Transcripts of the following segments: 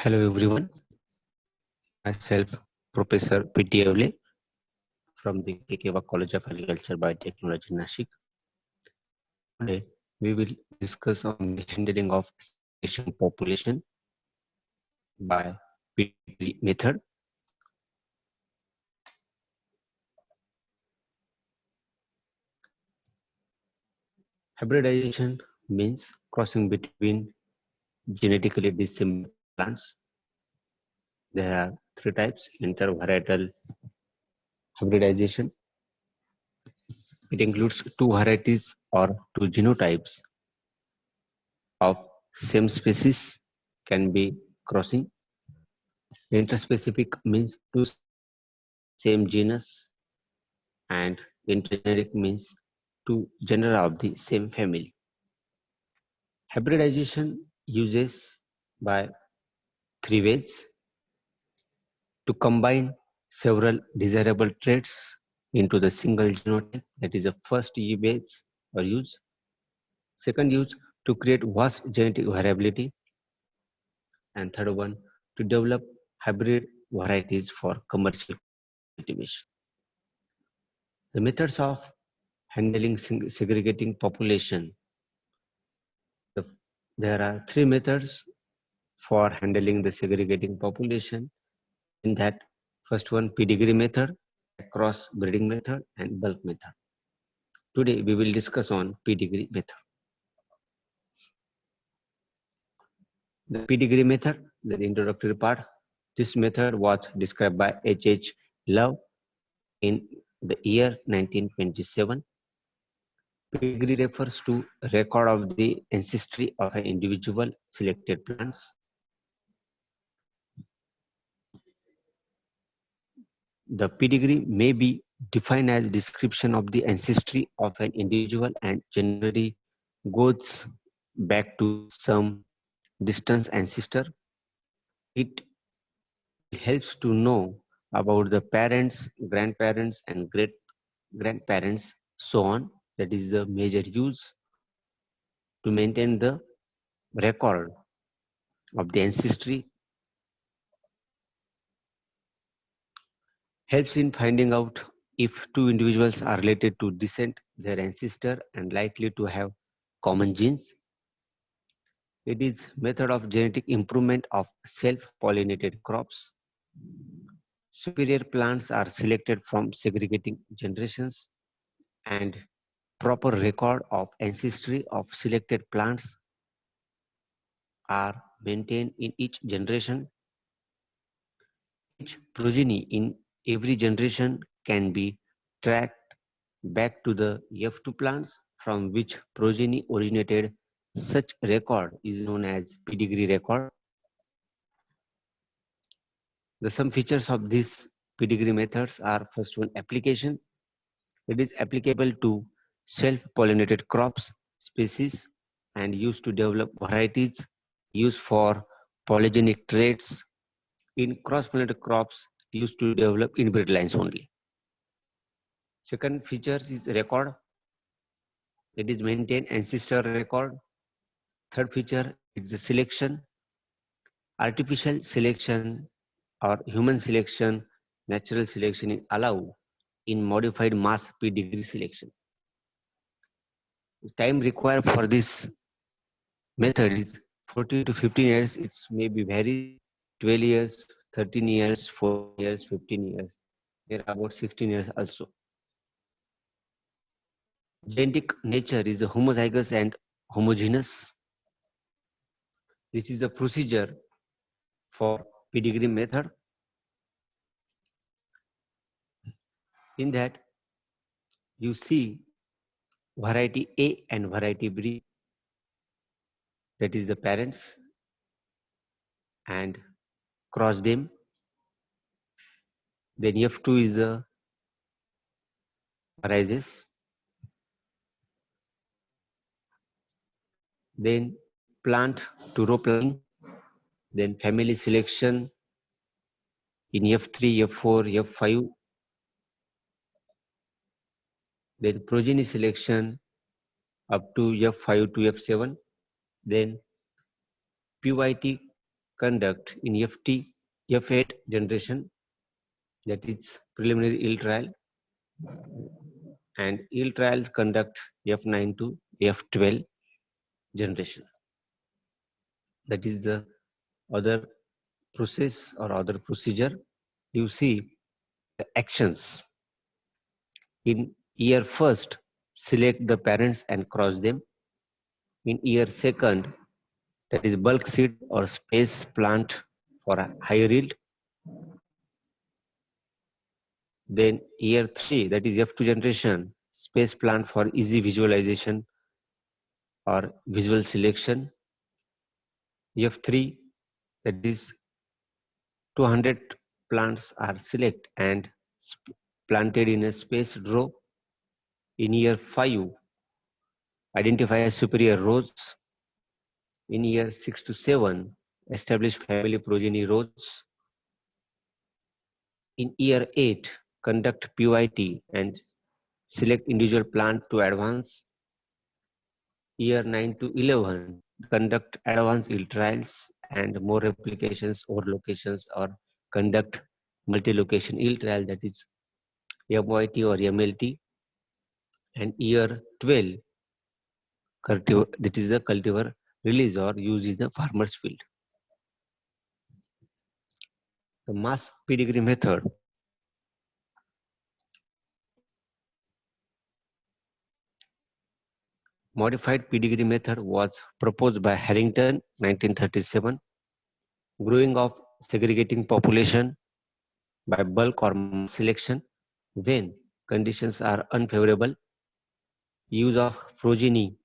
Hello everyone, myself Professor Pedigree from the Kekewa College of Agriculture Biotechnology, Nashik. Today we will discuss on the handling of segregation population by Pedigree method. Hybridization means crossing between genetically dissimilar plants. There are three types: intervarietal hybridization. It includes two varieties or two genotypes of same species can be crossing. Interspecific means two same genus, and intergeneric means two genera of the same family. Hybridization uses by three ways to combine several desirable traits into the single genotype. That is the first ways or use. Second use to create vast genetic variability, and third one to develop hybrid varieties for commercial cultivation. The methods of handling segregating population. There are three methods for handling the segregating population. In that, first one, pedigree method, cross breeding method, and bulk method. Today we will discuss on pedigree method. The pedigree method, the introductory part. This method was described by H. Love in the year 1927. Pedigree refers to record of the ancestry of an individual selected plants. The pedigree may be defined as description of the ancestry of an individual and generally goes back to some distant ancestor. It helps to know about the parents, grandparents, and great grandparents, so on. That is the major use to maintain the record of the ancestry. Helps in finding out if two individuals are related to descent, their ancestor, and likely to have common genes. It is method of genetic improvement of self-pollinated crops. Superior plants are selected from segregating generations, and proper record of ancestry of selected plants are maintained in each generation. Each progeny in every generation can be tracked back to the F2 plants from which progeny originated. Such record is known as pedigree record. Some features of these pedigree methods are: first one, application. It is applicable to self-pollinated crops, species, and used to develop varieties used for polygenic traits. In cross-pollinated crops, used to develop inbred lines only. Second feature is record. It is maintain ancestor record. Third feature is the selection. Artificial selection or human selection, natural selection is allowed in modified mass pedigree selection. The time required for this method is 14 to 15 years. It may be vary 12 years, 13 years, 4 years, 15 years. There are about 16 years also. Genetic nature is homozygous and homogeneous. This is the procedure for pedigree method. In that, you see variety A and variety B, that is the parents, and cross them. Then F2 is the arises. Then plant to row planting. Then family selection in F3, F4, F5. Then progeny selection up to F5 to F7. Then PYT conduct in F8 generation, that is preliminary yield trial, and yield trials conduct F9 to F12 generation. That is the other process or other procedure. You see the actions. In year first, select the parents and cross them. In year second, that is bulk seed or space plant for a higher yield. Then year 3, that is F2 generation, space plant for easy visualization or visual selection. F3, that is 200 plants are select and planted in a spaced row. In year 5, identify superior rows. In year 6 to 7, establish family progeny rows. In year 8, conduct PYT and select individual plant to advance. Year 9 to 11, conduct advanced yield trials and more replications or locations, or conduct multi-location yield trial, that is MYT or MLT. And year 12, that is the cultivar release or use in the farmer's field. The mass pedigree method. Modified pedigree method was proposed by Harrington 1937. Growing of segregating population by bulk or mass selection when conditions are unfavorable. Use of progeny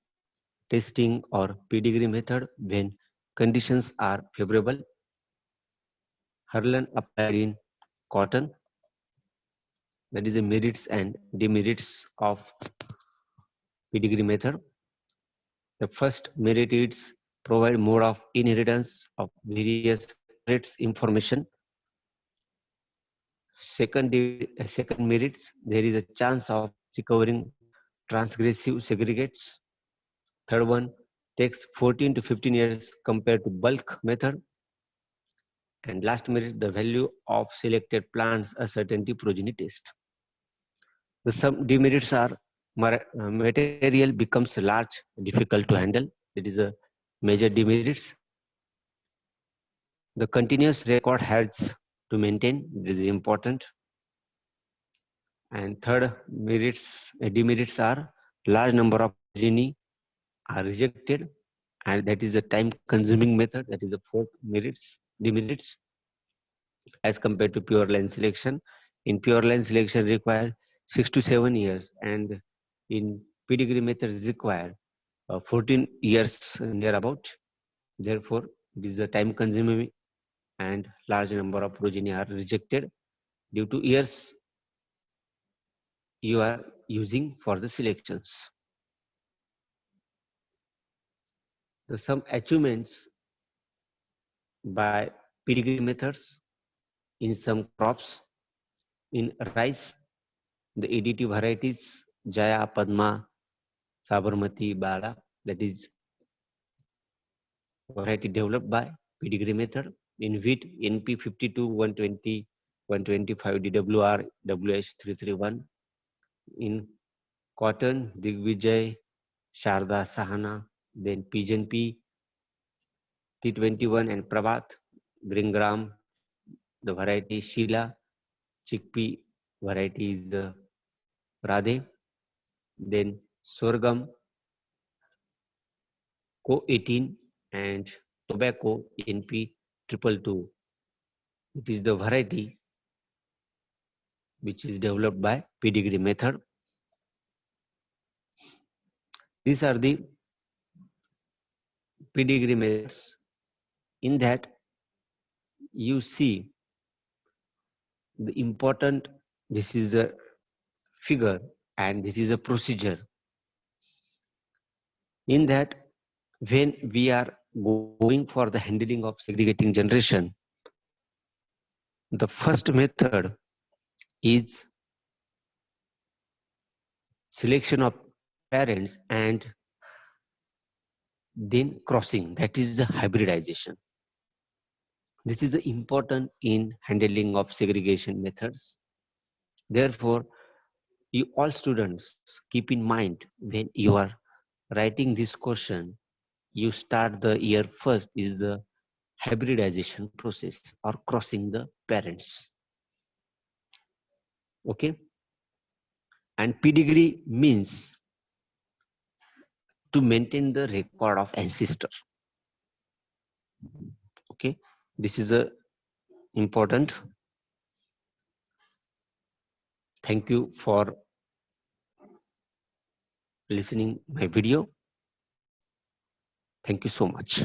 testing or pedigree method when conditions are favorable. Harlan applied in cotton. That is the merits and demerits of pedigree method. The first merit is provide mode of inheritance of various traits information. Second merits, there is a chance of recovering transgressive segregates. Third one, takes 14 to 15 years compared to bulk method. And last merit, the value of selected plants uncertainty progeny test. The some demerits are material becomes large, difficult to handle. It is a major demerits. The continuous record has to maintain. This is important. And third demerits are large number of progeny are rejected, and that is a time consuming method. That is the fourth demerits as compared to pure line selection. In pure line selection require 6 to 7 years, and in pedigree methods require 14 years near about. Therefore, it is a time consuming and large number of progeny are rejected due to years you are using for the selections. Some achievements by pedigree methods in some crops. In rice, the ADT varieties Jaya, Padma, Sabarmati, Bala, that is variety developed by pedigree method. In wheat, NP 52, 120, 125, DWR, WH331. In cotton, Digvijay, Sharda, Sahana, then Pigeon P, T21 and Prabhat, Gringram, the variety Sheila, chickpea variety is the Radhe, then sorghum, Co18 and tobacco NP 222. It is the variety which is developed by pedigree method. These are the pedigree methods. In that, you see the important, this is a figure and this is a procedure. In that, when we are going for the handling of segregating generation, the first method is selection of parents and then crossing, that is the hybridization. This is important in handling of segregation methods. Therefore, you all students keep in mind when you are writing this question, you start the year first is the hybridization process or crossing the parents. Okay, and pedigree means to maintain the record of ancestor. Okay, this is a important. Thank you for listening my video. Thank you so much.